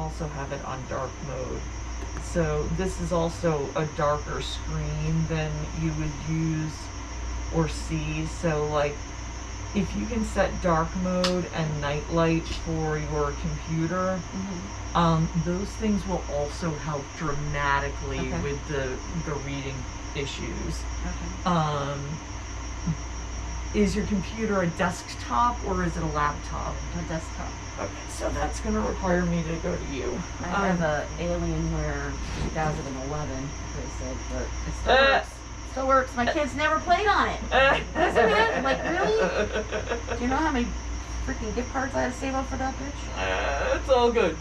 also have it on dark mode. So this is also a darker screen than you would use or see. So like, if you can set dark mode and night light for your computer, those things will also help dramatically with the reading issues. Is your computer a desktop or is it a laptop? A desktop. Okay, so that's going to require me to go to you. I have a Alienware 2011, they said, but it still works. Still works. My kids never played on it. Doesn't matter. Like, really? Do you know how many freaking gift cards I had to save up for that bitch? It's all good.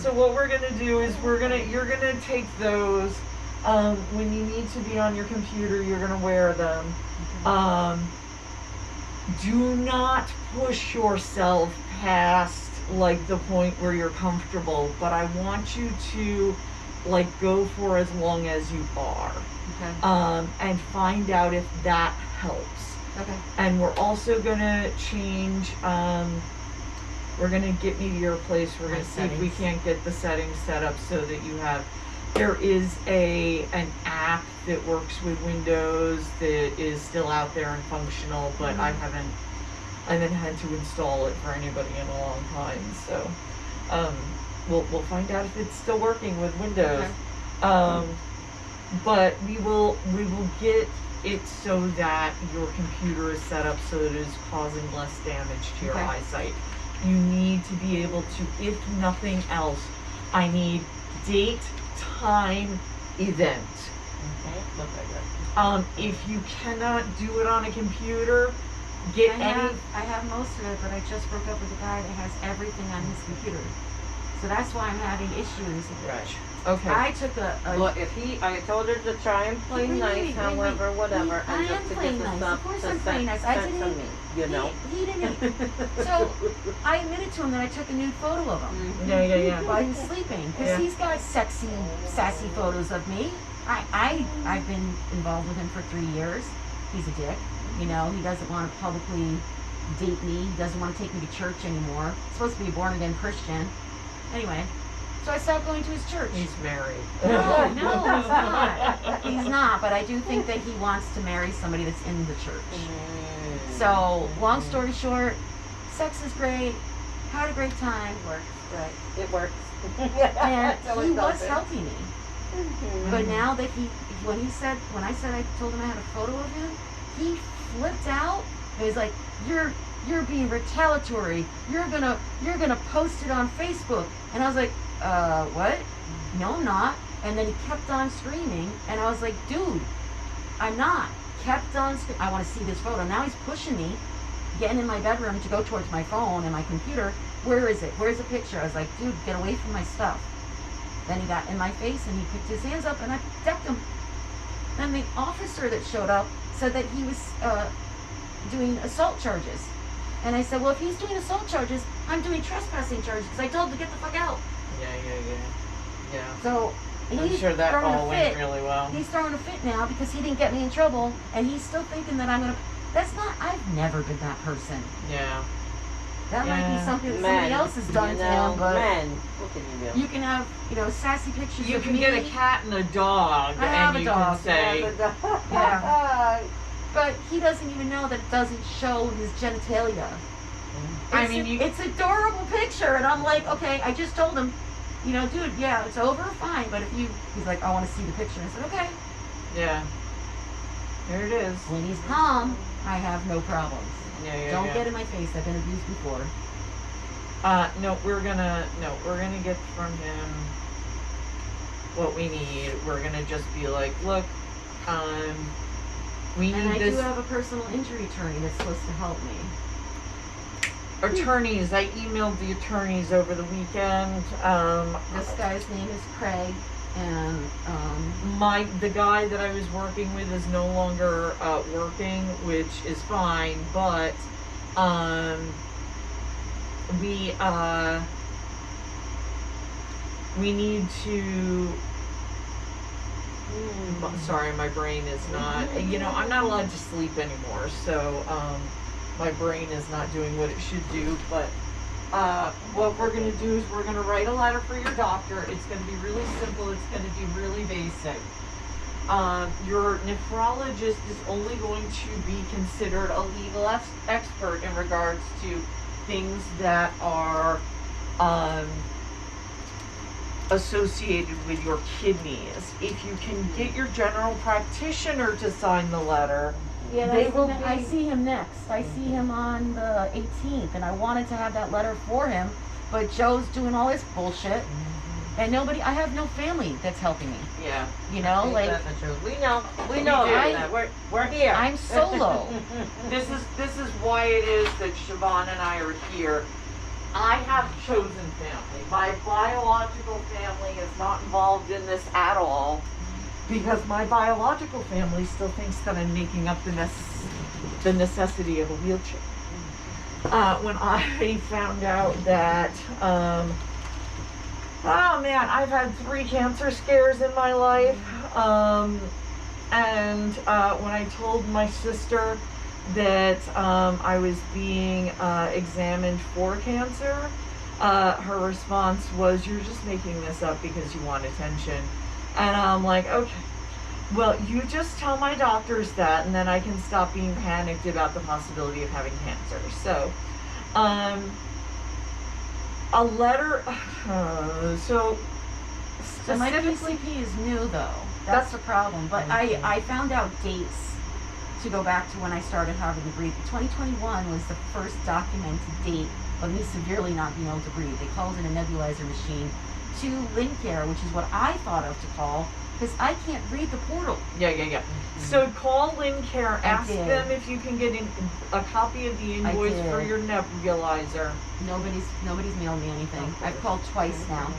So what we're gonna do is you're gonna take those. When you need to be on your computer, you're gonna wear them. Do not push yourself past like the point where you're comfortable, but I want you to like go for as long as you are. And find out if that helps. And we're also gonna change, we're gonna get me to your place. We're gonna see if we can't get the settings set up so that you have, there is an app that works with Windows that is still out there and functional, but I haven't had to install it for anybody in a long time. So we'll find out if it's still working with Windows. But we will get it so that your computer is set up so that it is causing less damage to your eyesight. You need to be able to, if nothing else, I need date, time, event. If you cannot do it on a computer, I have most of it, but I just broke up with a guy that has everything on his computer. So that's why I'm having issues. Right. Okay. I took Well, I told her to try and play nice, however, whatever, and just to get the stuff to send to me, you know. He didn't. So I admitted to him that I took a nude photo of him. Yeah. While he was sleeping, because he's got sexy, sassy photos of me. I've been involved with him for 3 years. He's a dick. You know, he doesn't want to publicly date me. He doesn't want to take me to church anymore. He's supposed to be a born-again Christian. Anyway, so I stopped going to his church. He's married. No, he's not. He's not, but I do think that he wants to marry somebody that's in the church. So, long story short, sex is great. Had a great time. Works, right. It works. And he was helping me. But now that when I said I told him I had a photo of him, he flipped out and was like, you're being retaliatory. You're gonna post it on Facebook. And I was like, what? No, I'm not. And then he kept on screaming, and I was like, dude, I'm not. Kept on screaming. I want to see this photo. Now he's pushing me, getting in my bedroom to go towards my phone and my computer. Where is it? Where's the picture? I was like, dude, get away from my stuff. Then he got in my face and he picked his hands up and I decked him. Then the officer that showed up said that he was doing assault charges. And I said, well, if he's doing assault charges, I'm doing trespassing charges because I told him to get the fuck out. Yeah. So I'm sure that all went really well. He's throwing a fit now because he didn't get me in trouble, and he's still thinking that I'm gonna. That's not. I've never been that person. Yeah. That might be something that somebody else has done to him, but what can you do? you can have, sassy pictures of me. You can get a cat and a dog, I have and a you dog. can say, Yeah. But he doesn't even know that it doesn't show his genitalia. It's an adorable picture, and I'm like, okay, I just told him, dude, yeah, it's over, fine, but he's like, I want to see the picture. I said, okay. Yeah. Here it is. When he's calm, I have no problems. Don't Yeah. get in my face. I've been abused before. No, we're gonna get from him what we need. We're gonna just be like, look, we need and I this. do have a personal injury attorney that's supposed to help me. Attorneys, I emailed the attorneys over the weekend. This guy's name is Craig, and the guy that I was working with is no longer working, which is fine, but we need to. Sorry, my brain is not. I'm not allowed to sleep anymore, so my brain is not doing what it should do. But what we're gonna do is we're gonna write a letter for your doctor. It's gonna be really simple. It's gonna be really basic. Your nephrologist is only going to be considered a legal expert in regards to things that are associated with your kidneys. If you can get your general practitioner to sign the letter, yeah, they will be... I see him next. I see him on the 18th, and I wanted to have that letter for him, but Joe's doing all this bullshit, and nobody. I have no family that's helping me. Yeah. You know, like we know that. We're here. I'm solo. This is why it is that Siobhan and I are here. I have chosen family. My biological family is not involved in this at all, because my biological family still thinks that I'm making up the necessity of a wheelchair. When I found out that, oh man, I've had 3 cancer scares in my life, and when I told my sister that I was being examined for cancer, her response was, "You're just making this up because you want attention." And I'm like, okay, well, you just tell my doctors that, and then I can stop being panicked about the possibility of having cancer. So, a letter, so my PCP is new though. That's the problem. But I found out dates to go back to when I started having to breathe. 2021 was the first documented date of me severely not being able to breathe. They called it a nebulizer machine to Liena, which is what I thought of to call, because I can't read the portal. Yeah. So call Liena, ask them if you can get a copy of the invoice for your nebulizer. Nobody's mailed me anything. I've called twice now.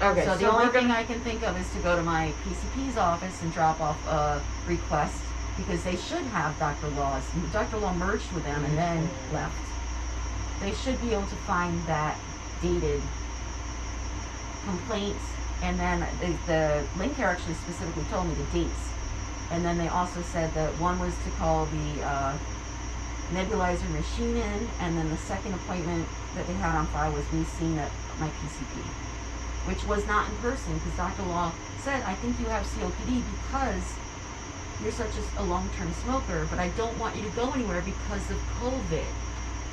Okay, so the only thing I can think of is to go to my PCP's office and drop off a request, because they should have Dr. Law's. Dr. Law merged with them and then left. They should be able to find that dated complaints, and then the Liena actually specifically told me the dates. And then they also said that one was to call the nebulizer machine in, and then the second appointment that they had on file was me seeing my PCP, which was not in person, because Dr. Law said, "I think you have COPD because you're such a long-term smoker, but I don't want you to go anywhere because of COVID."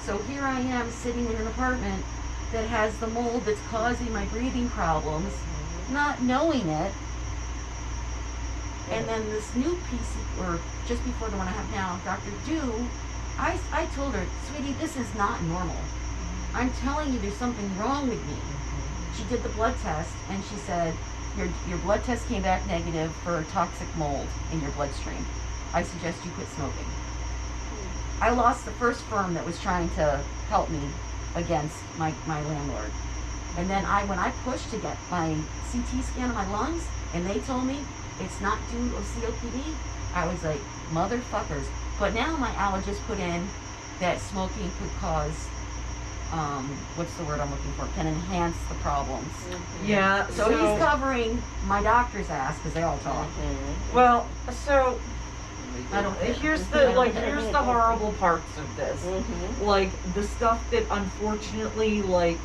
So here I am sitting in an apartment that has the mold that's causing my breathing problems, not knowing it. And then this new PC, or just before the one I have now, Dr. Dew, I told her, "Sweetie, this is not normal. I'm telling you there's something wrong with me." She did the blood test, and she said, your blood test came back negative for toxic mold in your bloodstream. I suggest you quit smoking. I lost the first firm that was trying to help me against my landlord. And then when I pushed to get my CT scan of my lungs, and they told me it's not due to COPD, I was like, motherfuckers. But now my allergist put in that smoking could cause, what's the word I'm looking for, can enhance the problems. Yeah. So he's covering my doctor's ass, because they all talk. Well, so here's the horrible parts of this. Like, the stuff that unfortunately, like,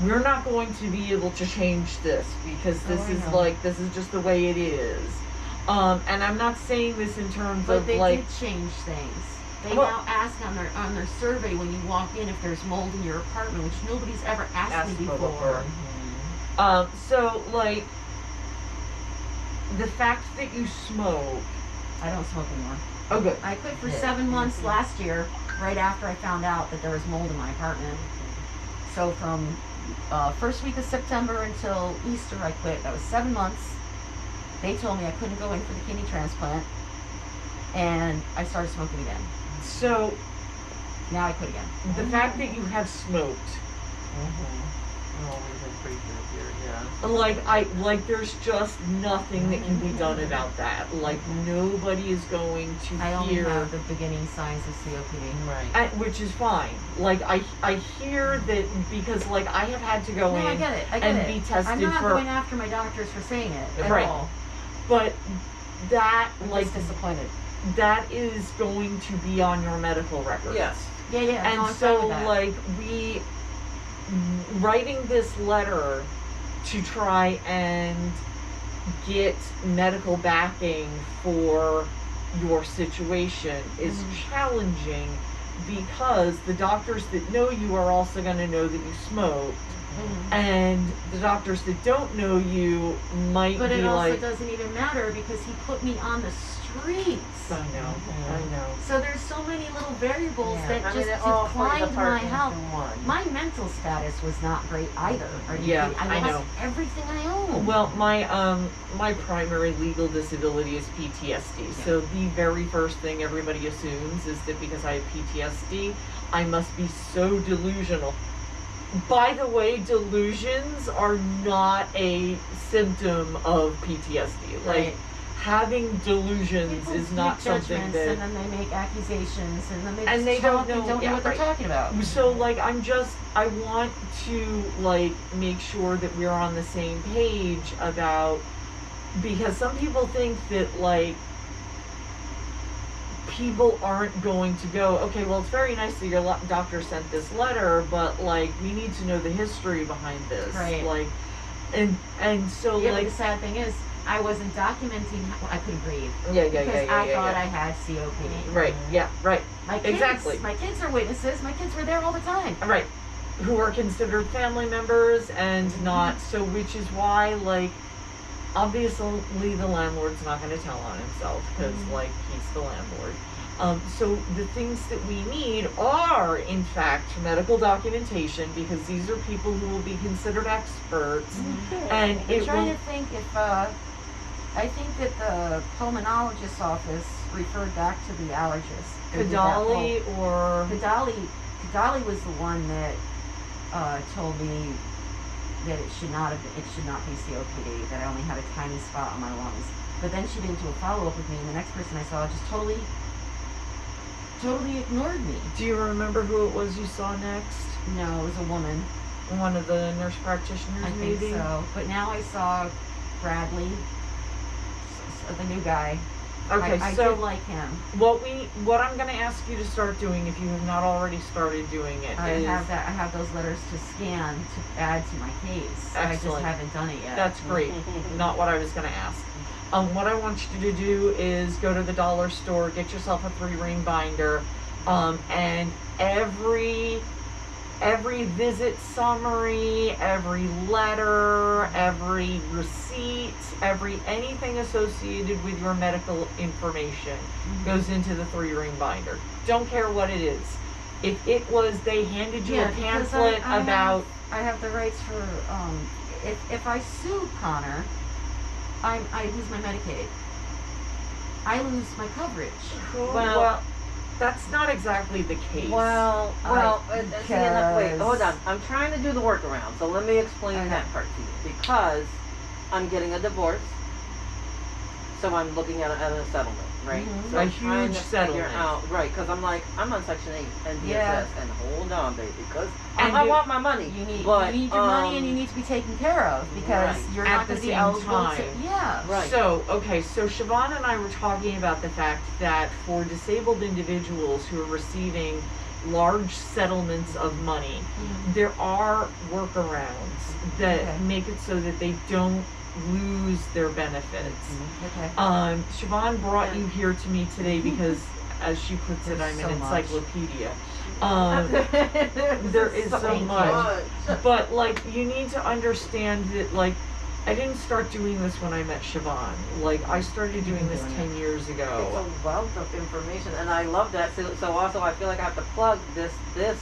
we're not going to be able to change this, because this is just the way it is. And I'm not saying this in terms of they like... did change things. They now ask on their survey when you walk in if there's mold in your apartment, which nobody's ever asked me before. So, like, the fact that you smoke... I don't smoke anymore. Oh, good. I quit for 7 months last year, right after I found out that there was mold in my apartment. So from first week of September until Easter, I quit. That was 7 months. They told me I couldn't go in for the kidney transplant, and I started smoking again. So now I quit again. The fact that you have smoked, like there's just nothing that can be done about that. Like, nobody is going to I only hear have the beginning signs of COPD. Right. Which is fine. Like, I hear that, because like I have had to go in I get it. and be tested I'm not going after my doctors for saying it at all. But that, I'm like, just disappointed. That is going to be on your medical record. Yes. Yeah. And so, like, writing this letter to try and get medical backing for your situation is challenging, because the doctors that know you are also going to know that you smoke. And the doctors that don't know you might but be it also like, doesn't even matter because he put me on the streets. I know, I know. So there's so many little variables Yeah. that I mean, just it all plays a declined part my into health. one. My mental status was not great either. Are you Yeah, kidding? I lost know. everything I own. Well, my primary legal disability is PTSD. So the very first thing everybody assumes is that because I have PTSD, I must be so delusional. By the way, delusions are not a symptom of PTSD. Like, Right. having delusions People is not make something judgments, that. and then they make accusations, and then they And just they talk don't and know- don't know yeah, what they're right. talking about. So, like, I want to, like, make sure that we're on the same page about, because some people think that, like, people aren't going to go, okay, well, it's very nice that your doctor sent this letter, but, like, we need to know the history behind this. Right. Like, and so, Yeah, like, but the sad thing is, I wasn't documenting how I couldn't breathe. yeah, Because I thought I had COPD. Right, yeah, right, My kids, exactly. My kids are witnesses. My kids were there all the time. right. Who are considered family members and not, so which is why, like, obviously the landlord's not going to tell on himself because, like, he's the landlord. So the things that we need are, in fact, medical documentation, because these are people who will be considered experts. And I'm it trying will, to think if I think that the pulmonologist's office referred back to the allergist. Kadali or Kadali was the one that told me that it should not be COPD, that I only had a tiny spot on my lungs. But then she didn't do a follow-up with me, and the next person I saw just totally ignored me. do you remember who it was you saw next? No, it was a woman. One of the nurse practitioners, I maybe? think so. But now I saw Bradley, the new guy. Okay, I so did like him. what I'm going to ask you to start doing, if you have not already started doing it, I is have those letters to scan to add to my case. I just Excellent. haven't done it yet. that's great. Not what I was going to ask. What I want you to do is go to the dollar store, get yourself a 3-ring binder, and every visit summary, every letter, every receipt, anything associated with your medical information goes into the 3-ring binder. Don't care what it is. If it was, they handed you a because pamphlet about. I have the rights for if I sue Connor, I lose my Medicaid. I lose my coverage. Well, that's not exactly the case. Well, because- wait, hold on. I'm trying to do the workaround, so let me explain that part to you. Because I'm getting a divorce, so I'm looking at a settlement, right? So A I'm trying huge to settlement. figure out, right? Because I'm on Section 8 and DSS, Yeah. and hold on, baby, because And I you- want my money. You need but, your money, and you need to be taken care of because Right. you're At not the going to be same eligible time. to. Yeah. Right. So Siobhan and I were talking about the fact that for disabled individuals who are receiving large settlements of money, there are workarounds that Okay. make it so that they don't lose their benefits. Okay. Siobhan brought you here to me today because, as she puts it, I'm There's an so much. encyclopedia. There is so Thank much. you. But, like, you need to understand that, like, I didn't start doing this when I met Siobhan. Like, I started doing this 10 years It's ago. a wealth of information, and I love that. So also, I feel like I have to plug this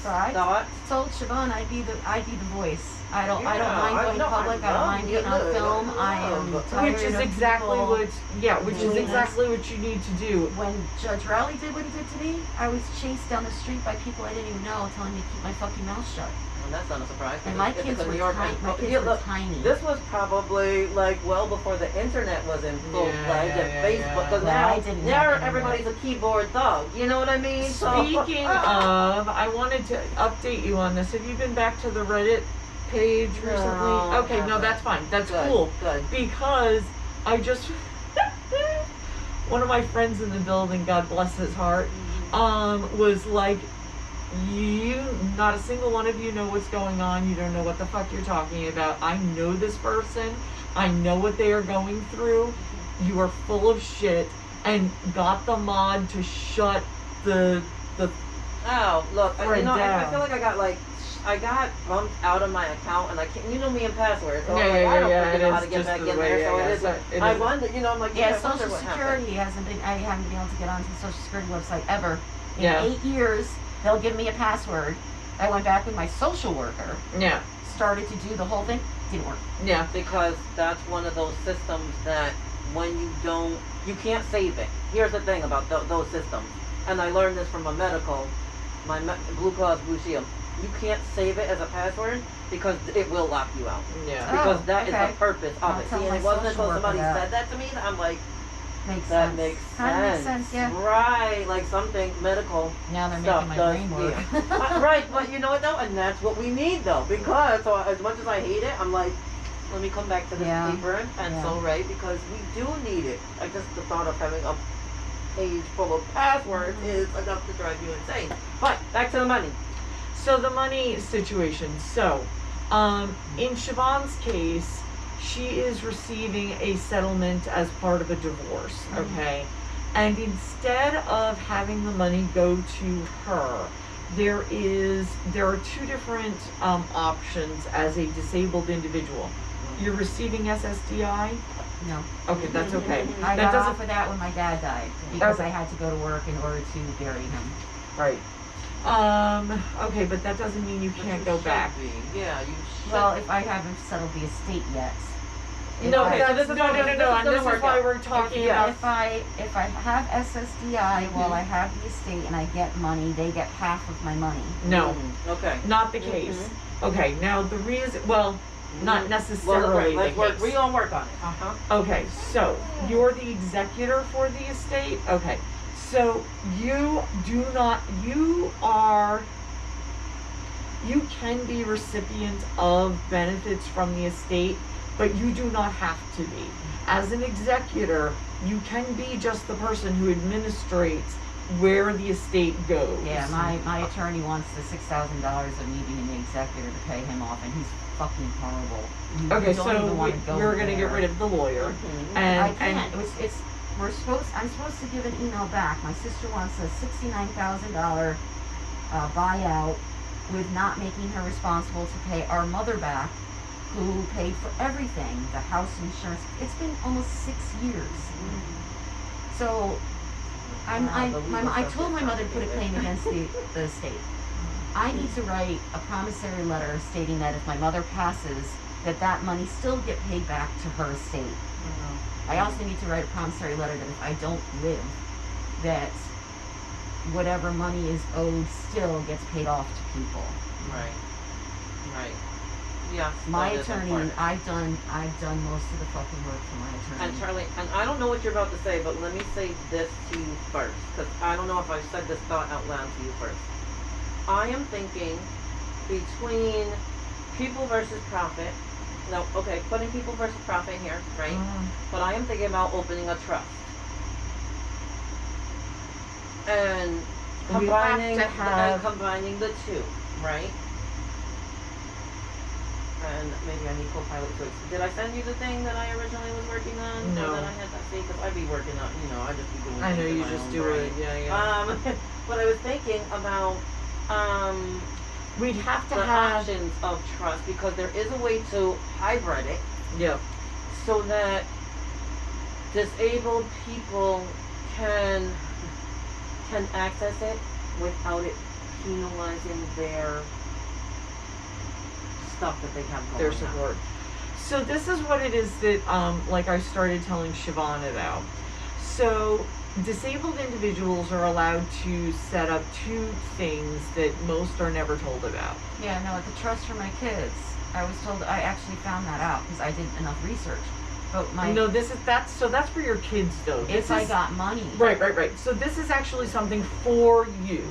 Right. thought. Told Siobhan I'd be the voice. I don't mind I going know, public. I I don't love mind being it. on film. I am Which tired Which is of exactly people. which is exactly what you need to do. When Judge Rowley did what he did to me, I was chased down the street by people I didn't even know, telling me to keep my fucking mouth shut. And that's not a surprise. And my It's kids a were New York- tiny. My kids Yeah, were look, tiny. This was probably like well before the internet was in full fledged and Facebook, because Well, I didn't now have internet. everybody's a keyboard thug. You know what I mean? Speaking of, I wanted to update you on this. Have you been back to the Reddit page recently? No, Okay, no, haven't. that's fine. That's Good, cool. Good. Because I just one of my friends in the building, God bless his heart, was like, not a single one of you know what's going on. You don't know what the fuck you're talking about. I know this person. I know what they are going through. You are full of shit, and got the mod to shut the Oh, look, thread you know, I down. feel like I got bumped out of my account, and I can't, you know me and passwords, so Yeah, I'm like, yeah, I don't yeah, freaking it know how is to get just back the in way- there, yeah, so yeah, it is. so it I is. wonder, you know, I'm like, Yeah, I wonder Social what Security happened. I haven't been able to get onto the Social Security website ever. In Yeah. 8 years, they'll give me a password. I went back with my social worker, Yeah, started to do the whole thing, didn't work. yeah. Because that's one of those systems that when you can't save it. Here's the thing about those systems, and I learned this from my Blue Cross Blue Shield. You can't save it as a password because it will lock you out. Yeah. Because Oh, that is okay. the purpose of I'll it. tell See, and my it wasn't social until somebody worker that. said that to me that I'm like, Makes that sense. makes Kinda makes sense. sense, yeah. Right, like something medical Now they're stuff making my does. brain work. Yeah. Right, but you know what though, and that's what we need though, because so as much as I hate it, I'm like, let me come back to this Yeah. paper and pencil, right? Because we do need it. I just the thought of having a page full of passwords is enough to drive you insane. But back to the money. So the money situation. So, in Siobhan's case, she is receiving a settlement as part of a divorce, okay? And instead of having the money go to her, there are two different options as a disabled individual. You're receiving SSDI? No. Okay, that's okay. I That got off doesn't, of that when my dad died because Okay. I had to go to work in order to bury him. right. Okay, but that doesn't mean you can't go back. Yeah, you should. Well, if I haven't settled the estate yet. No, Okay, so this is no, gonna- and this this is is gonna why work we're out. talking Yeah. about. If I have SSDI while I have the estate and I get money, they get half of my money. No, Okay. not the case. Okay, now the reason, well, not necessarily Well, right, the let's work. case. We gonna work on it. Okay, so you're the executor for the estate? Okay, so you can be recipient of benefits from the estate, but you do not have to be. As an executor, you can be just the person who administrates where the estate goes. Yeah, my attorney wants the $6,000 of me being the executor to pay him off, and he's fucking horrible. You Okay, don't so even wanna go you're gonna there. get rid of the lawyer, Mhm. and I can't. I'm supposed to give an email back. My sister wants a $69,000 buyout with not making her responsible to pay our mother back, who paid for everything, the house insurance. It's been almost 6 years. So I told my mother to put a claim against the estate. I need to write a promissory letter stating that if my mother passes, that money still get paid back to her estate. I also need to write a promissory letter that if I don't live, that whatever money is owed still gets paid off to people. Right. Right. Yeah. My that is attorney, important. I've done most of the fucking work for my attorney. And Charlie, and I don't know what you're about to say, but let me say this to you first, because I don't know if I've said this thought out loud to you first. I am thinking between people versus profit. No, okay, putting people versus profit here, right? But I am thinking about opening a trust. And We have combining to have- combining the two, right? And maybe I need co-pilot too. Did I send you the thing that I originally was working on? No. Or that I had that see? Because I'd be working on, I just be doing I know things in you my just own do brain. it, yeah. But I was thinking about We'd have to the have, options of trust, because there is a way to hybrid it yeah, so that disabled people can access it without it penalizing their stuff that they have going their on. support. So this is what it is that, like I started telling Siobhan about. So disabled individuals are allowed to set up two things that most are never told about. Yeah, no, the trust for my kids. I was told, I actually found that out because I did enough research. But No, that's for your kids though. if I got money. Right. So this is actually something for you.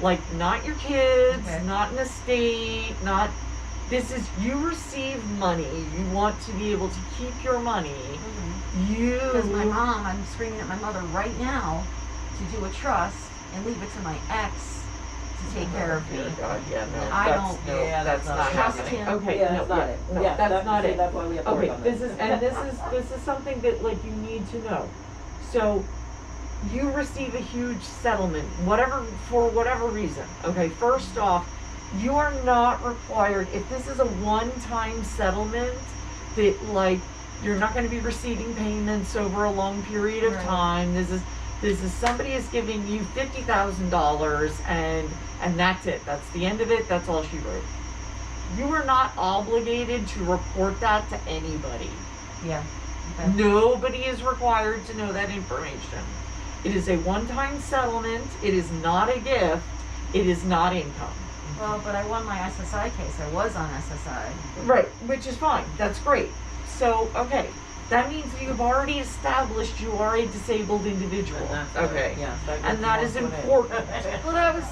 Like, not your kids, Okay. not an estate, this is, you receive money, you want to be able to keep your money, Because my mom, I'm screaming at my mother right now to do a trust and leave it to my ex to take care of me. Dear God, yeah, no, I that's, don't- no, Yeah, that's that's not not happening. him. Okay, Yeah, no, that's not yeah, it. no, Yeah, that's not it. That's why we have to work Okay, on this is something that like you need to know. So, you receive a huge settlement, for whatever reason. Okay, first off, you are not required, if this is a one-time settlement, that like, you're not gonna be receiving payments over a long period of Right. time. This is somebody is giving you $50,000 and that's it. That's the end of it. That's all she wrote. You are not obligated to report that to anybody. Yeah. Okay. Nobody is required to know that information. It is a one-time settlement. It is not a gift. It is not income. Well, but I won my SSI case. I was on SSI. Right, which is fine. That's great. So, okay, that means you've already established you are a disabled individual. Okay. Yeah. And that is important. Well, that was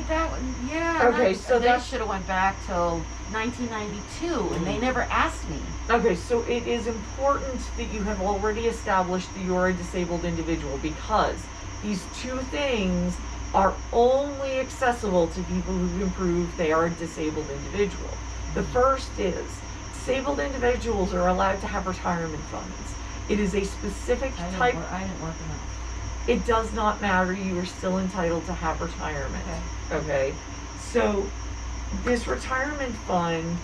that one. Yeah. Okay, that, so they that's- should have went back till 1992, and they never asked me. Okay, so it is important that you have already established that you're a disabled individual, because these two things are only accessible to people who can prove they are a disabled individual. The first is, disabled individuals are allowed to have retirement funds. It is a specific type. I didn't work enough. It does not matter, you are still entitled to have retirement. Okay? So, this retirement fund,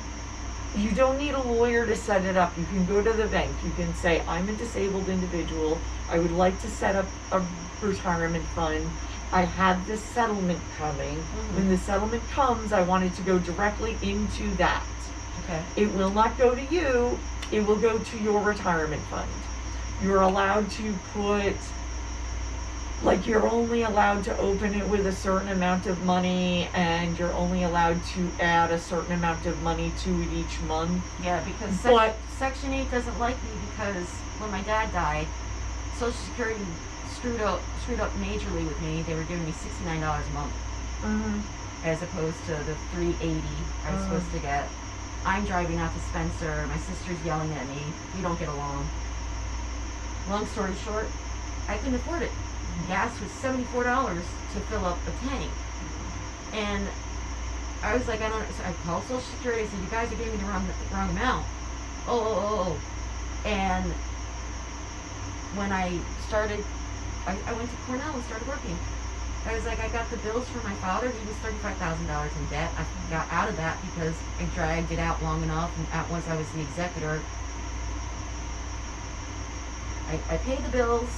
you don't need a lawyer to set it up. You can go to the bank. You can say, I'm a disabled individual. I would like to set up a retirement fund. I have this settlement coming. Mm-hmm. When the settlement comes, I want it to go directly into that. Okay. It will not go to you. It will go to your retirement fund. You're allowed to put, like, you're only allowed to open it with a certain amount of money, and you're only allowed to add a certain amount of money to it each month. Yeah, because But- Section 8 doesn't like me because when my dad died, Social Security screwed up majorly with me. They were giving me $69 a month Mm-hmm. as opposed to the $380 I was supposed to get. I'm driving out to Spencer. My sister's yelling at me. We don't get along. Long story short, I couldn't afford it. Gas was $74 to fill up a tank. And I was like, I don't, so I called Social Security. I said, you guys are giving me the wrong amount. Oh. And when I started, I went to Cornell and started working. I was like, I got the bills for my father. He was $35,000 in debt. I got out of that because I dragged it out long enough, and once I was the executor, I paid the bills,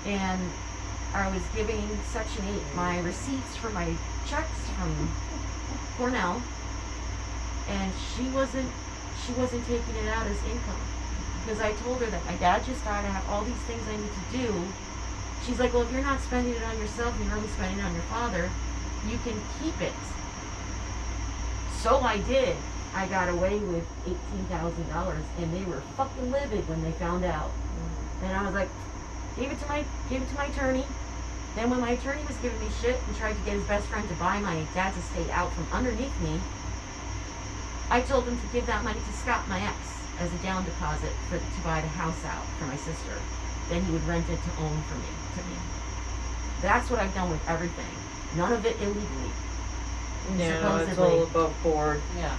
and I was giving Section 8 my receipts for my checks from Cornell, and she wasn't taking it out as income, because I told her that my dad just died. I have all these things I need to do. She's like, well, if you're not spending it on yourself and you're only spending it on your father, you can keep it. So I did. I got away with $18,000, and they were fucking livid when they found out. And I was like, gave it to my attorney. Then when my attorney was giving me shit and tried to get his best friend to buy my dad's estate out from underneath me, I told him to give that money to Scott, my ex, as a down deposit to buy the house out for my sister. Then he would rent it to own to me. That's what I've done with everything. None of it illegally. No, it's Supposedly. all above board. Yeah.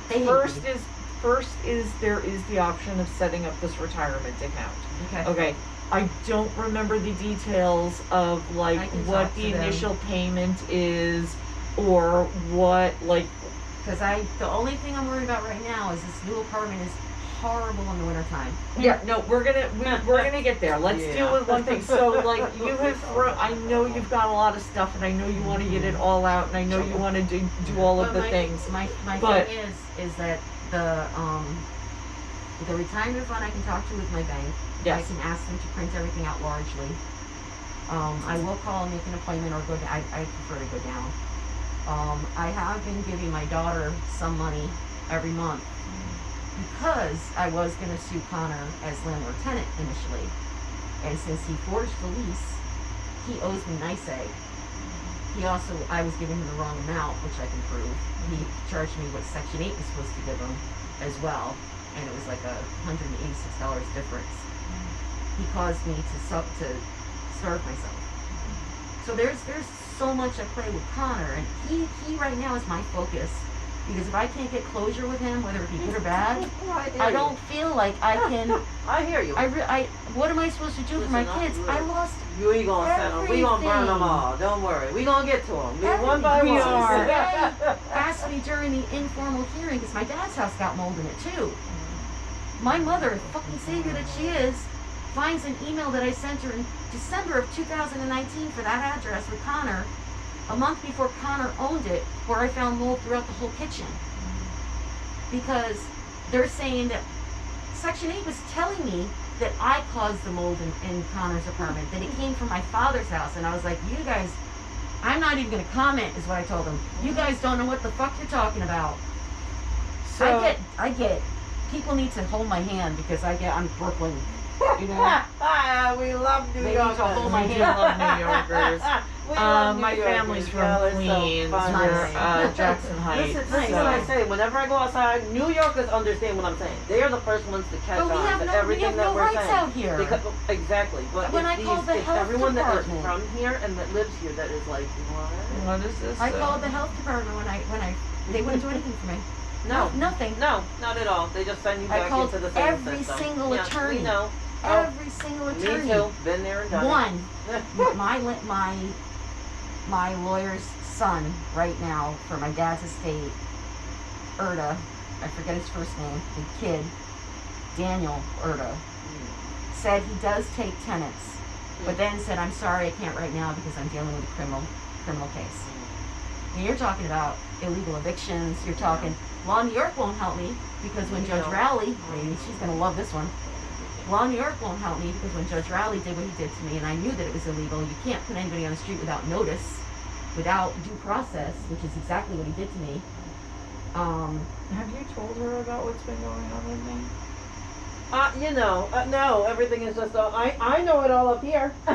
They hate me. First is there is the option of setting up this retirement account. Okay. Okay. I don't remember the details of like I can what talk the to them. initial payment is, or what like. Because the only thing I'm worried about right now is this new apartment is horrible in the wintertime. Yeah, no, we're gonna get there. Let's Yeah. deal with one thing. So, like, you have I know you've got a lot of stuff, and I know you want to get it all out, and I know you want to do all of But the my, things. My But- thing is that the retirement fund I can talk to with my bank. Yes. I can ask them to print everything out largely. I will call and make an appointment or go down. I prefer to go down. I have been giving my daughter some money every month because I was going to sue Connor as landlord tenant initially. And since he forged the lease, he owes me nice egg. I was giving him the wrong amount, which I can prove. He charged me what Section 8 was supposed to give him as well, and it was like $186 difference. He caused me to starve myself. So there's so much I play with Connor, and he right now is my focus. Because if I can't get closure with him, whether it be good or bad, I don't feel like I can. I hear you. What am I supposed to do for my kids? I lost. You ain't gonna send them. We gonna burn them all. Don't worry. We gonna get to them. One by one. The guy asked me during the informal hearing, because my dad's house got mold in it too. My mother, fucking savior that she is, finds an email that I sent her in December of 2019 for that address with Connor, a month before Connor owned it, where I found mold throughout the whole kitchen. Because they're saying that Section 8 was telling me that I caused the mold in Connor's apartment, that it came from my father's house. And I was like, you guys, I'm not even going to comment, is what I told them. You guys don't know what the fuck you're talking about. So I get, people need to hold my hand because I'm Brooklyn. You know? We love New Yorkers. They need to hold my We hand. love New Yorkers. Yorkers. My family's from Queens. So We're Jackson Heights. This is what I say. Whenever I go outside, New Yorkers understand what I'm saying. They are the first ones to catch But we on have to no, everything we have that no we're rights saying. out here. Exactly. But When I called the it's health everyone that is department. from here and that lives here that is like, what? What is this? I called the health department when they wouldn't do anything for me. No. Nothing. No, not at all. They just send you I back called into the same every system. single Yeah, attorney. We know. Every single attorney. Me too. Been there and done One. it. My lawyer's son right now for my dad's estate, Erda, I forget his first name, the kid, Daniel Erda, said he does take tenants, but then said, I'm sorry, I can't right now because I'm dealing with a criminal case. And you're talking about illegal evictions, you're talking, Law New York won't help me because when Judge Rowley, she's going to love this one, Law New York won't help me because when Judge Rowley did what he did to me and I knew that it was illegal, you can't put anybody on the street without notice, without due process, which is exactly what he did to me. Have you told her about what's been going on with me? No, everything is just, I know it all up here. I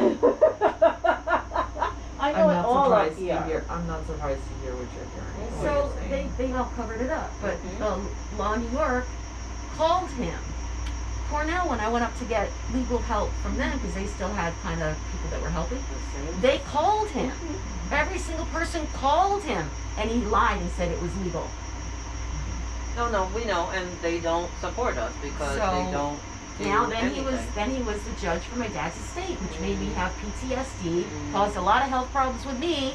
know it all up here. I'm not surprised to hear what you're hearing. what So you're saying. they all covered it up, but Law New York called him. Cornell, when I went up to get legal help from them, because they still had kind of people that were helping, they called him. Every single person called him, and he lied and said it was legal. No, we know, and they don't support us because they don't do Then he anything. was the judge for my dad's estate, which made me have PTSD, caused a lot of health problems with me,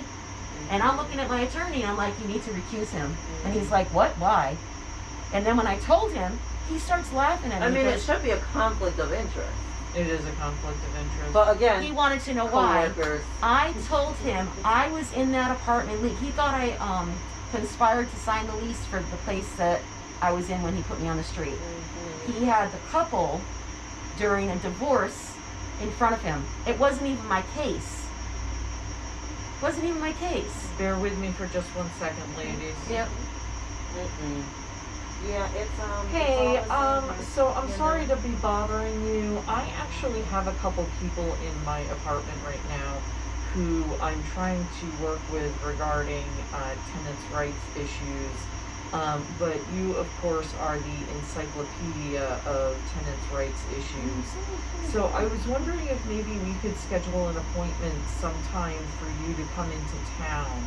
and I'm looking at my attorney and I'm like, you need to recuse him. And he's like, what? Why? And then when I told him, he starts laughing at me. I mean, it should be a conflict of interest. It is a conflict of interest. But again, he wanted to know why. coworkers. I told him I was in that apartment. He thought I conspired to sign the lease for the place that I was in when he put me on the street. He had the couple during a divorce in front of him. It wasn't even my case. Wasn't even my case. Bear with me for just 1 second, ladies. Yep. Yeah, it's Hey, it's all the same, so I'm you sorry know. to be bothering you. I actually have a couple people in my apartment right now who I'm trying to work with regarding tenants' rights issues. But you, of course, are the encyclopedia of tenants' rights issues. So I was wondering if maybe we could schedule an appointment sometime for you to come into town.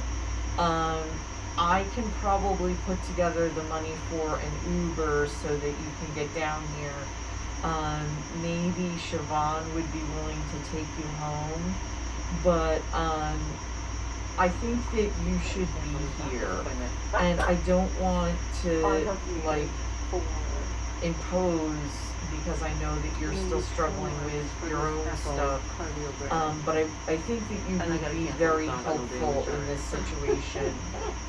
I can probably put together the money for an Uber so that you can get down here. Maybe Siobhan would be willing to take you home, but I think that you should be here, and I don't want to like impose because I know that you're still struggling with your own stuff. But I think that you would be very helpful in this situation.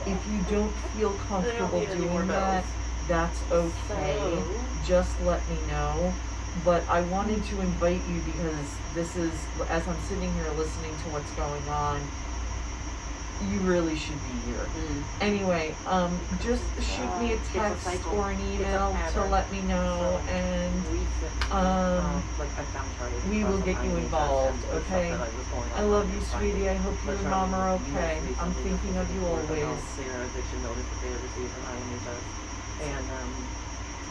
If you don't feel comfortable doing that, that's okay. Just let me know. But I wanted to invite you because this is, as I'm sitting here listening to what's going on, you really should be here. Anyway, just shoot me a text or an email to let me know, and we will get you involved, okay? I love you, sweetie. I hope you and Mom are okay. I'm thinking of you always.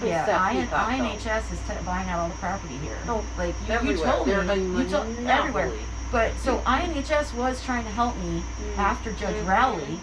Yeah, INHS is buying out all the property here. Oh, like you everywhere. told me, everywhere. But so INHS was trying to help me after Judge Rowley,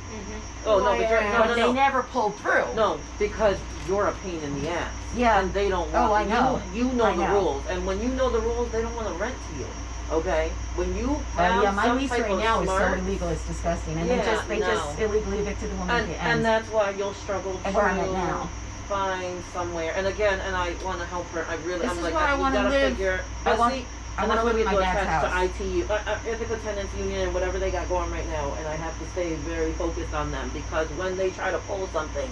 Oh no, but you're, but they never pulled through. No, because you're a pain in the ass. Yeah. And they don't want. Oh, I know. You know I the know. rules, and when you know the rules, they don't want to rent to you. Okay. When you have Yeah, my some lease type right of now is so smart, illegal, it's disgusting. And Yeah, they just illegally evicted the woman at the and end. that's why you'll struggle And where I'm at to now. find somewhere. And again, and I want to help her. I really, This I'm is like, where I we wanna gotta live. figure. I want see, I and want that's to why live we in my do dad's attach house. to ITU, Ethical Tenants Union, and whatever they got going right now. And I have to stay very focused on them because when they try to pull something,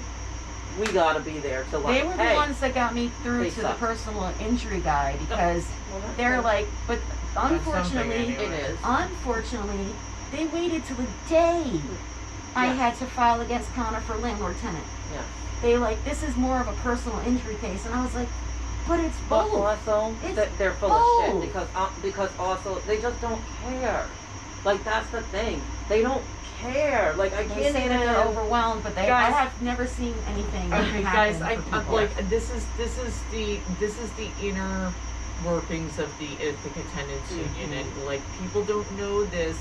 we gotta be there to like. They were the hey, ones that got me through they to suck. the personal injury guy because well, that's they're good. like, but unfortunately, anyway. It is. unfortunately, they waited till the day I Yeah. had to file against Connor for landlord tenant. Yeah. They like, this is more of a personal injury case, and I was like, but it's But both. also, It's they're full both. of shit because also they just don't care. Like that's the thing. They don't care. Like I They can't say even. that they're overwhelmed, but I Guys- have never seen anything Okay, happen guys, for I'm people. like this is the inner workings of the Ithaca Tenants Union, and like people don't know this.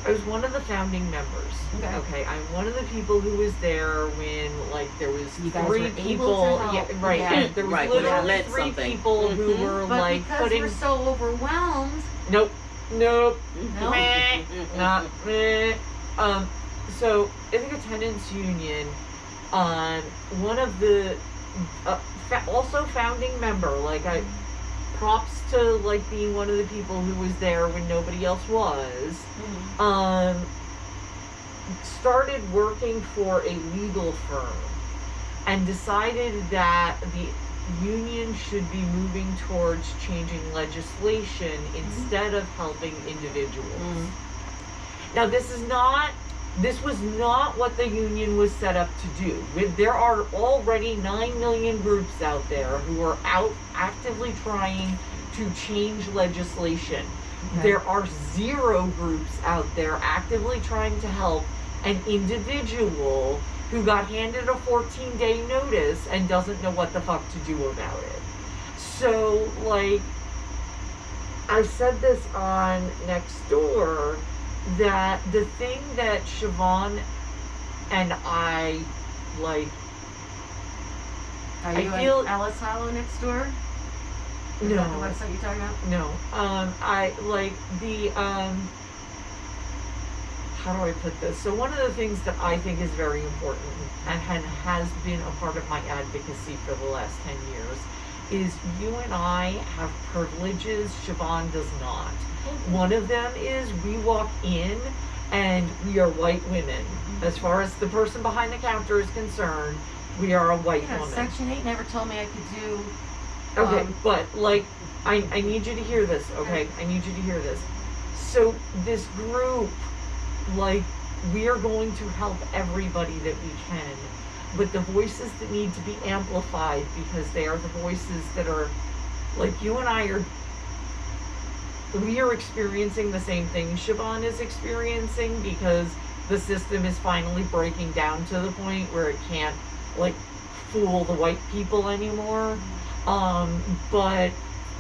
I was one of the founding members. Okay. I'm one of the people who was there when like there was You guys three were able to people. help. Yeah, right. Yeah. There was Right, when it literally meant three something. people who were But like because putting. we're so overwhelmed, Nope. no. Meh, not meh. So Ithaca Tenants Union, one of the also founding member. Like I, props to like being one of the people who was there when nobody else was. Started working for a legal firm and decided that the union should be moving towards changing legislation instead of helping individuals. Now this was not what the union was set up to do. There are already 9 million groups out there who are actively trying to change legislation. Okay. There are 0 groups out there actively trying to help an individual who got handed a 14-day notice and doesn't know what the fuck to do about it. So, like, I said this on Nextdoor, that the thing that Siobhan and I, like, Are I you feel- in Alice Hollow next door? Is no. that the website you're talking about? No. I like the how do I put this? So one of the things that I think is very important and has been a part of my advocacy for the last 10 years is you and I have privileges Siobhan does not. One of them is we walk in and we are white women. As far as the person behind the counter is concerned, we are a white Yeah, woman. Section 8 never told me I could do. Okay, but like, I need you to hear this, okay? I need you to hear this. So this group, like, we are going to help everybody that we can, but the voices that need to be amplified because they are the voices that are, like, you and I we are experiencing the same thing Siobhan is experiencing because the system is finally breaking down to the point where it can't, like, fool the white people anymore. But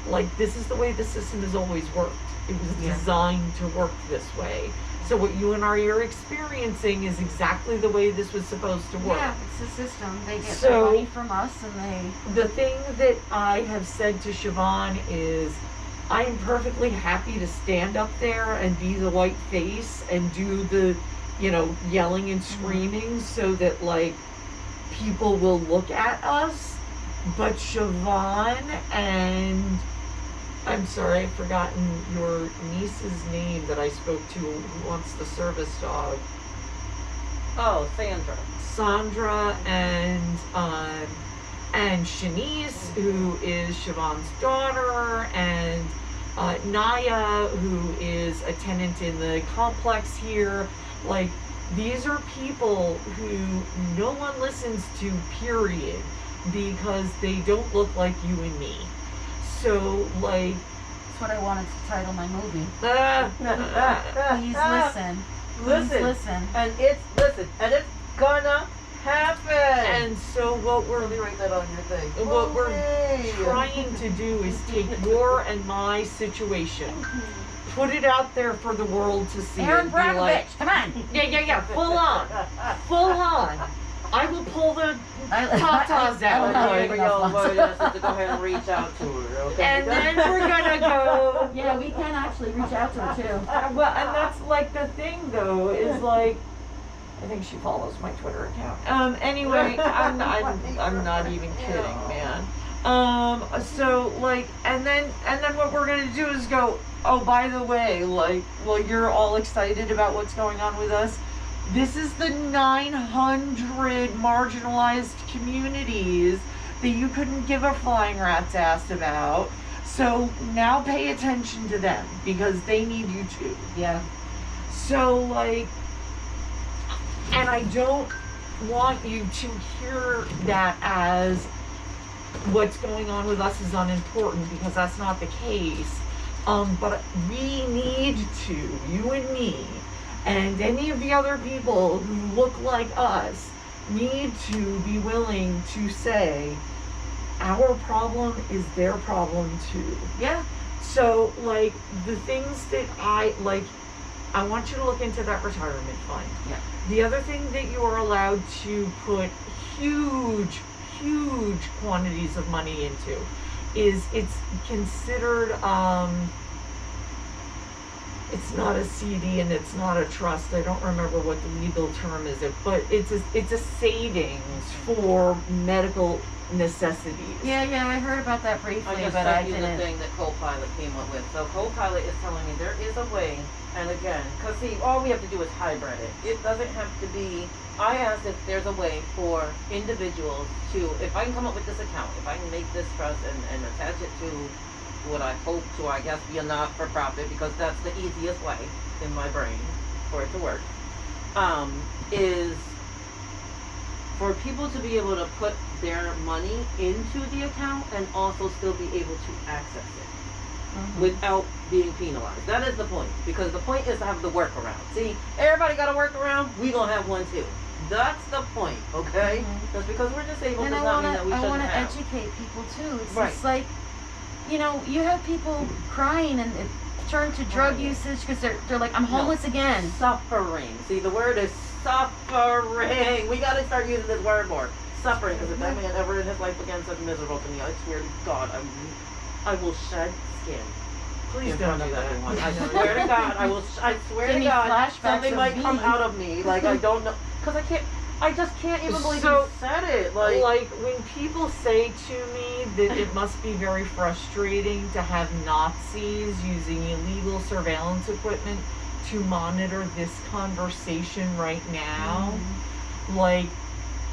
like this is the way the system has always worked. It was designed to work this way. So what you and I are experiencing is exactly the way this was supposed to work. Yeah, it's a system. They get So- their money from us and they. The thing that I have said to Siobhan is I am perfectly happy to stand up there and be the white face and do the, yelling and screaming so that, like, people will look at us. But Siobhan and, I'm sorry, I've forgotten your niece's name that I spoke to who wants the service dog. Oh, Sandra. Sandra and Shanice, who is Siobhan's daughter, and Naya, who is a tenant in the complex here. Like, these are people who no one listens to, period, because they don't look like you and me. So, like... That's what I wanted to title my movie. Please listen. Listen. Please listen. And it's gonna happen. And so what Let me write that on your thing. what we're trying to do is take your and my situation, put it out there for the world to see. Aaron and be like, Brockovich, come on. yeah, full on. I will pull the tatas out. Here we go. We're gonna have to go ahead and reach out to her, okay? And then we're gonna go. Yeah, we can actually reach out to her too. Well, and that's like the thing, though, is like, I think she follows my Twitter account. Anyway, I'm not even kidding, man. So like, and then what we're gonna do is go, oh, by the way, like, well, you're all excited about what's going on with us. This is the 900 marginalized communities that you couldn't give a flying rat's ass about. So now pay attention to them because they need you too. Yeah. So like, and I don't want you to hear that as what's going on with us is unimportant, because that's not the case. But we need to, you and me, and any of the other people who look like us, need to be willing to say, our problem is their problem too. Yeah. So, like, the things that I want you to look into that retirement fund. Yeah. The other thing that you are allowed to put huge quantities of money into is it's considered, it's not a CD and it's not a trust. I don't remember what the legal term is, but it's a savings for medical necessities. Yeah, I heard about that briefly, I just but sent I you didn't. the thing that Copilot came up with. So Copilot is telling me there is a way, and again, because see, all we have to do is hybrid it. It doesn't have to be, I asked if there's a way for individuals to, if I can come up with this account, if I can make this trust and attach it to what I hope to, I guess, be a not-for-profit, because that's the easiest way in my brain for it to work, is for people to be able to put their money into the account and also still be able to access it without being penalized. That is the point, because the point is to have the workaround. See, everybody got a workaround, we gonna have one too. That's the point, okay? Just because we're disabled does not mean that we shouldn't have. I want to educate people too. It's right. Just like, you know, you have people crying and it turn to drug usage because they're like, I'm homeless again. Suffering. See, the word is suffering. We gotta start using this word more. Suffering, because if that man ever in his life again said miserable to me, I swear to God, I will shed skin. Please don't do that. Everyone. I swear to God, I swear to God, something might come out of me. Like, I don't know, because I just can't even believe you said it. Like when people say to me that it must be very frustrating to have Nazis using illegal surveillance equipment to monitor this conversation right now, like,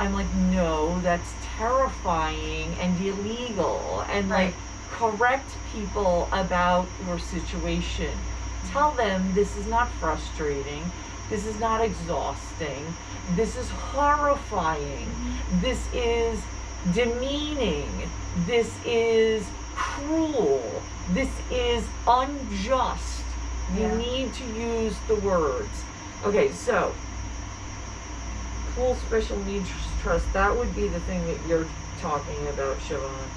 I'm like, no, that's terrifying and illegal, and like, correct people about your situation. Tell them this is not frustrating, this is not exhausting, this is horrifying, this is demeaning, this is cruel, this is unjust. You need to use the words. Okay, so pool special needs trust, that would be the thing that you're talking about, Siobhan.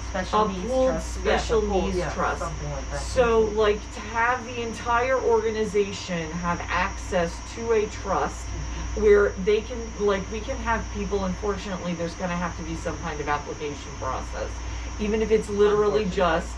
Special needs trust. Special needs trust. Something like that. So, like, to have the entire organization have access to a trust where they can, like, we can have people, unfortunately, there's going to have to be some kind of application process. Even if it's literally just,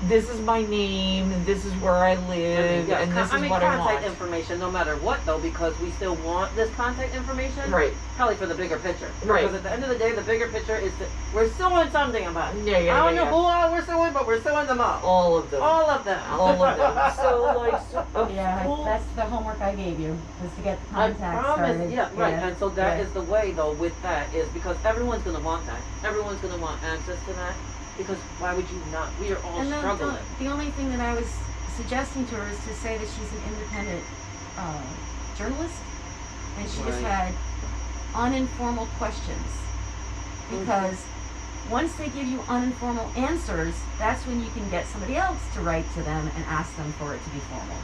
this is my name, and this is where I live, and this is what I want. Contact information, no matter what, though, because we still want this contact information. Right. Probably for the bigger picture. Right. Because at the end of the day, the bigger picture is that we're suing something about it. Yeah, I don't know who all we're suing, but we're suing them all. All of them. All of them. All of them. So, like, that's the homework I gave you, was to get the contact started. Yeah, right. And so that is the way, though, with that, is because everyone's going to want that. Everyone's going to want access to that. Because why would you not? We are all struggling. The only thing that I was suggesting to her is to say that she's an independent journalist, and she just had uninformal questions. Because once they give you uninformal answers, that's when you can get somebody else to write to them and ask them for it to be formal.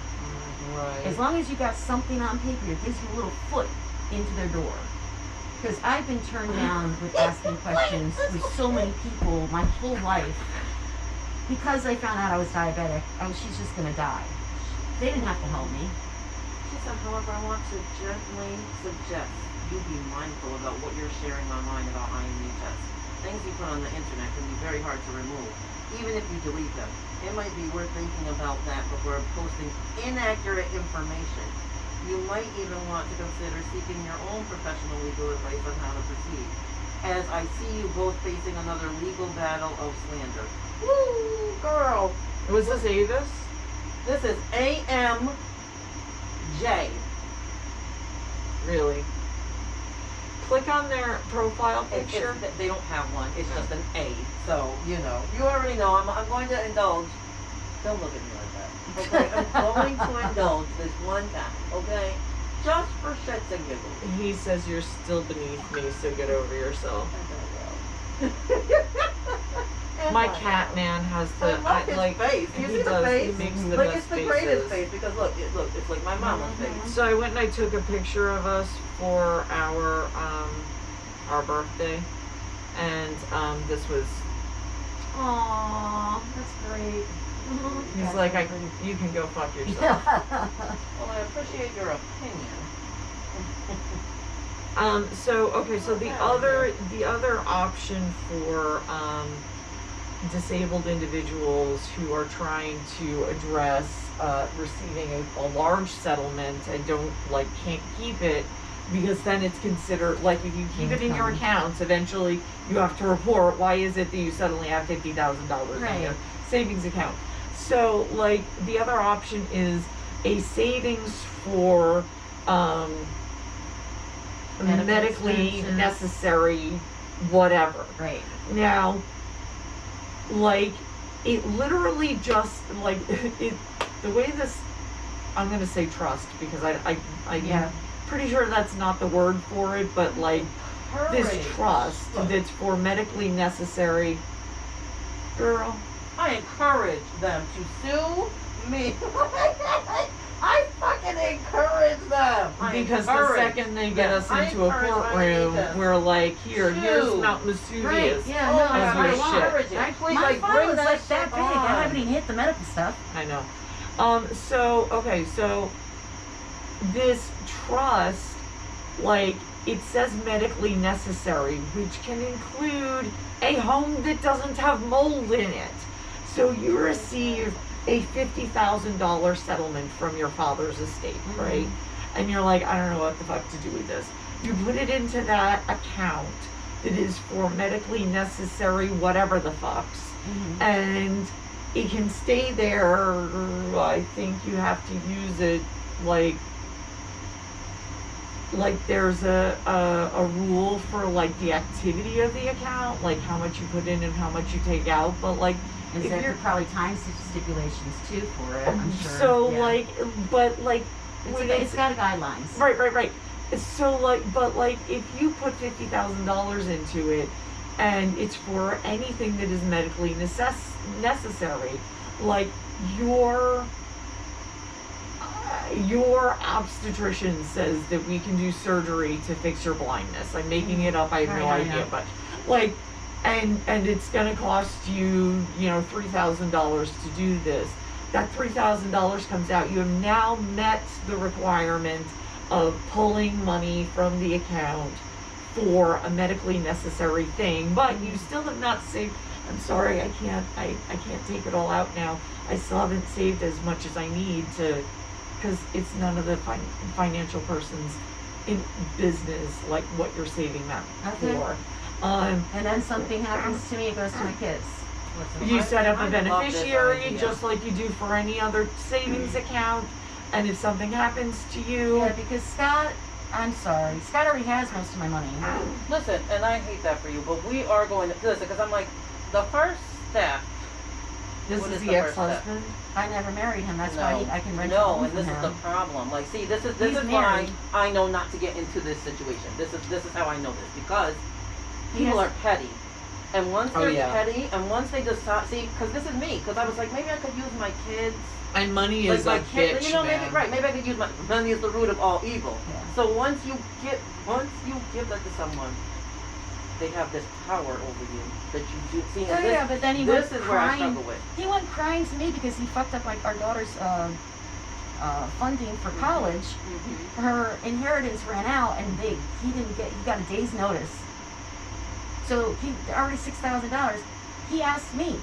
Right. As long as you got something on paper that gives you a little foot into their door. Because I've been turned down with asking questions with so many people my whole life because they found out I was diabetic, she's just gonna die. They didn't have to help me. She said, however, I want to gently suggest you be mindful about what you're sharing online about IMU tests. Things you put on the internet can be very hard to remove, even if you delete them. It might be worth thinking about that before posting inaccurate information. You might even want to consider seeking your own professional legal advice on how to proceed, as I see you both facing another legal battle of slander. Woo, girl! Was this Avis? This is AMJ. Really? Click on their profile picture. They don't have one. It's just an A. So, you know. You already know. I'm going to indulge. Don't look at me like that. Okay? I'm going to indulge this one time. Okay? Just for shits and giggles. He says you're still beneath me, so get over yourself. My cat man has the I love his face. You see the face? He makes the like best it's the faces. greatest face because look, it's like my mama's face. So I went and I took a picture of us for our birthday, and this was. Aww, that's great. He's That's like, pretty. you can go fuck yourself. Well, I appreciate your opinion. So the other option for disabled individuals who are trying to address receiving a large settlement and can't keep it, because then it's considered, like, if you keep it in your accounts, eventually you have to report why is it that you suddenly have $50,000 in your savings account. So, like, the other option is a savings for medically necessary whatever. Right. Now, like, it literally just, like, the way this, I'm going to say trust, because I'm pretty sure that's not the word for it, but, like, this trust that's for medically necessary, girl. I encourage them to sue me. I fucking encourage them. Because the second they get us into a courtroom, we're like, here's Mount Vesuvius. Right. Yeah, no, I encourage it. Please, my like, file bring is that like that shit big. on. I haven't even hit the medical stuff. I know. So this trust, like, it says medically necessary, which can include a home that doesn't have mold in it. So you receive a $50,000 settlement from your father's estate, right? And you're like, I don't know what the fuck to do with this. You put it into that account that is for medically necessary whatever the fucks, and it can stay there. I think you have to use it like there's a rule for, like, the activity of the account, like how much you put in and how much you take out, but, like, Is there probably time stipulations too for it? I'm sure. So, yeah. like, but, like, it's got guidelines. Right. So, like, but, like, if you put $50,000 into it, and it's for anything that is medically necessary, like, your obstetrician says that we can do surgery to fix your blindness. I'm making it up. I have no idea, but, like, and it's going to cost you, $3,000 to do this. That $3,000 comes out. You have now met the requirement of pulling money from the account for a medically necessary thing, but you still have not saved. I'm sorry, I can't take it all out now. I still haven't saved as much as I need to, because it's none of the financial person's in business, like, what you're saving that for. And then something happens to me, it goes to my kids. You set up a beneficiary just like you do for any other savings account, and if something happens to you... Yeah, because Scott already has most of my money. Listen, and I hate that for you, but we are going to... Listen, because I'm like, the first step... This is the ex-husband? I never married him, that's why I can rent a No, home and this from is him. the problem. Like, see, this is why I know not to get into this situation. This is how I know this, because people are petty. And once they're petty, and once they decide, see, because this is me, because I was like, maybe I could use my kids. And money is like a bitch, maybe I could use money is the root of all evil. Yeah. So once you give that to someone, they have this power over you that you do. See, Oh, yeah, but then he went this is where I crying. struggle with. He went crying to me because he fucked up our daughter's funding for college. Her inheritance ran out, and he got a day's notice. So he already $6,000. He asked me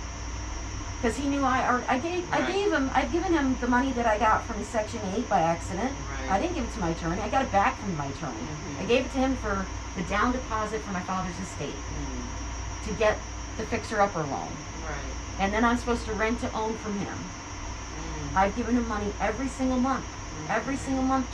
because he knew I'd given him the money that I got from Section 8 by accident. Right. I didn't give it to my attorney. I got it back from my attorney. I gave it to him for the down deposit for my father's estate to get the fixer-upper loan. Right. And then I'm supposed to rent to own from him. I've given him money every single month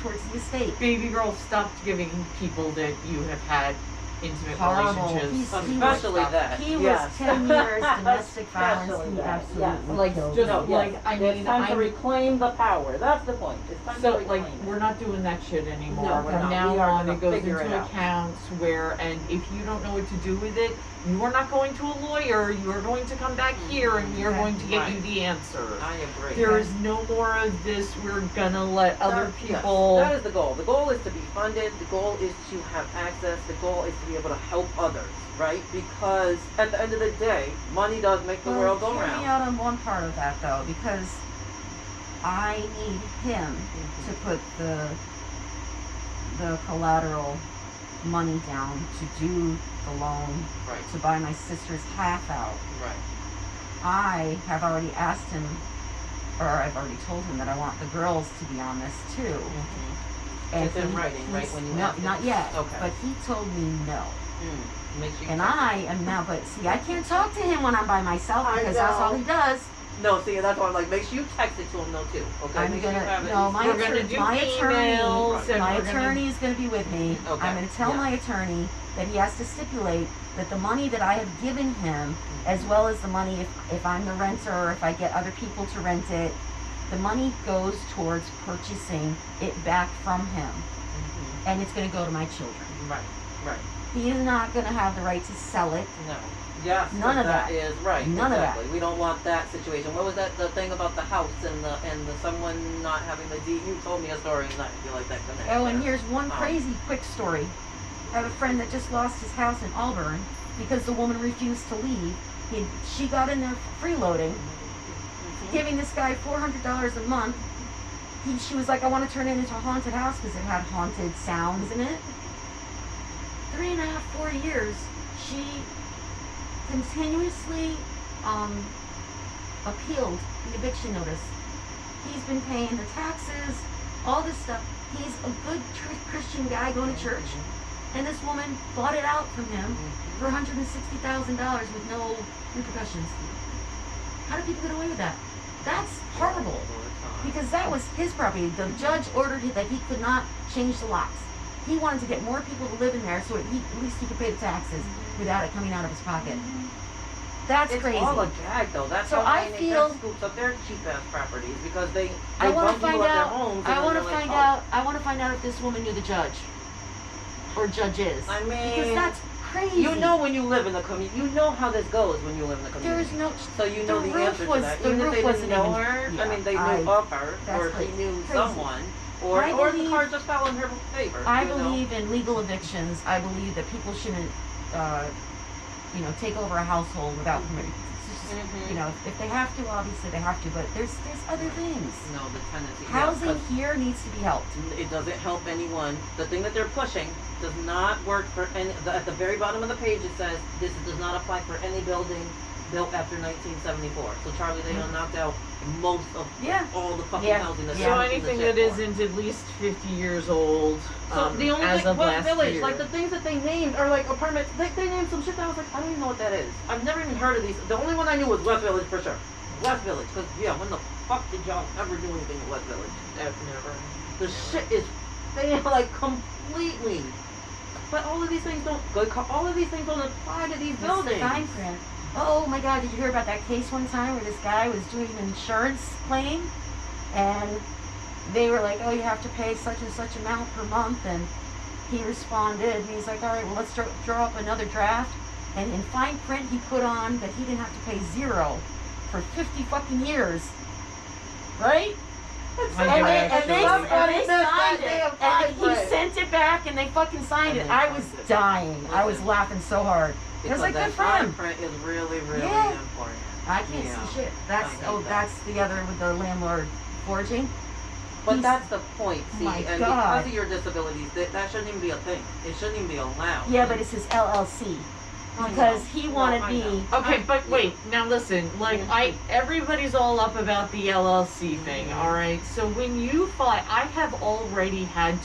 towards the estate. Baby girl, stop giving people that you have had intimate Horrible. relationships. Especially that. He was Yes. 10 years domestic violence. Especially He that. absolutely Like, killed just me. like, I mean, it's time to reclaim the power. That's the point. It's time so to reclaim like, it. we're not doing that shit anymore. No, we're From not. now We are on, gonna it goes figure into it out. accounts where, and if you don't know what to do with it, you are not going to a lawyer. You are going to come back here, and we are Okay. going to get you Right. the answers. I agree. There is no more of this. We're gonna let other Yes, people. that is the goal. The goal is to be funded. The goal is to have access. The goal is to be able to help others, right? Because at the end of the day, money does make the world go Hear round. me out on one part of that though, because I need him to put the collateral money down to do the loan Right. to buy my sister's half out. Right. I have already asked him, or I've already told him that I want the girls to be on this too. And It's in writing, right, he's- when you no, ask him? not yet. Okay. But he told me no. Makes you And I am now, but see, I can't talk to him when I'm by myself I because that's all know. he does. No, see, that's why I'm like, make sure you text it to him though too. Okay. I'm Make sure you gonna, have it. no, my We're gonna attorney, do my emails, attorney, and my we're gonna- attorney is gonna be with me. Okay, I'm gonna tell yeah. my attorney that he has to stipulate that the money that I have given him, as well as the money if I'm the renter or if I get other people to rent it, the money goes towards purchasing it back from him, and it's gonna go to my children. Right. Right. He is not gonna have the right to sell it. No. Yes. None of that. Is right. None of that. Exactly. We don't want that situation. What was that? The thing about the house and the someone not having the deed. You told me a story, and I feel like that connects. Oh, and there. here's one crazy quick story. I have a friend that just lost his house in Auburn because the woman refused to leave. She got in there freeloading, giving this guy $400 a month. She was like, I want to turn it into a haunted house because it had haunted sounds in it. 3.5, 4 years, she continuously appealed the eviction notice. He's been paying the taxes, all this stuff. He's a good Christian guy going to church. And this woman bought it out from him for $160,000 with no repercussions. How do people get away with that? That's horrible. Because that was his property. The judge ordered that he could not change the locks. He wanted to get more people to live in there so at least he could pay the taxes without it coming out of his pocket. That's it's crazy. all a gag, though. That's So how I feel scoops up their cheap ass properties because they I want to bump find people at their out. homes. And I then want to they're like, find oh. out. I want to find out if this woman knew the judge or judges. I mean, because that's crazy. you know when you live in the community, you know how this goes when you live in the community. There's no. So you know the roof answer to was- that. the Even if roof they wasn't didn't know even- her, yeah, I mean, they knew of her, that's or crazy. he knew Crazy. someone, or I the believe- card just fell in her favor. I you know? believe in legal evictions. I believe that people shouldn't, take over a household without permission. It's just, if they have to, obviously they have to. But there's other things. No, the tendency. Housing yeah, 'cause here needs to be helped. it doesn't help anyone. The thing that they're pushing does not work for any. At the very bottom of the page, it says this does not apply for any building built after 1974. So Charlie, they done knocked out most of all the fucking Yeah. housing. That's Yeah. So anything that isn't at least 50 years old, So the only as thing, of West last Village, year. like the things that they named are like apartments. They named some shit that I was like, I don't even know what that is. I've never even heard of these. The only one I knew was West Village for sure. West Village, because when the fuck did y'all ever do anything in West Village? Never. The shit is failing like completely. But all of these things don't. All of these things don't apply to these It's the buildings. fine print. Oh my God! Did you hear about that case one time where this guy was doing an insurance claim, and they were like, "Oh, you have to pay such and such amount per month," and he responded, and he's like, "All right, well, let's draw up another draft." And in fine print, he put on that he didn't have to pay $0 for 50 fucking years, right? And they signed it, and he sent it back, and they fucking signed it. I was dying. I was laughing so hard. It was like, good for him. Print is really, really Yeah. important. I can't see shit. That's that's the other with the landlord forging. But that's the point. See, My and God. because of your disabilities, that shouldn't even be a thing. It shouldn't even be allowed. Yeah, but it's his LLC. Because he wanted me. Okay, but wait, now listen, like everybody's all up about the LLC thing, alright? So when you file, I have already had to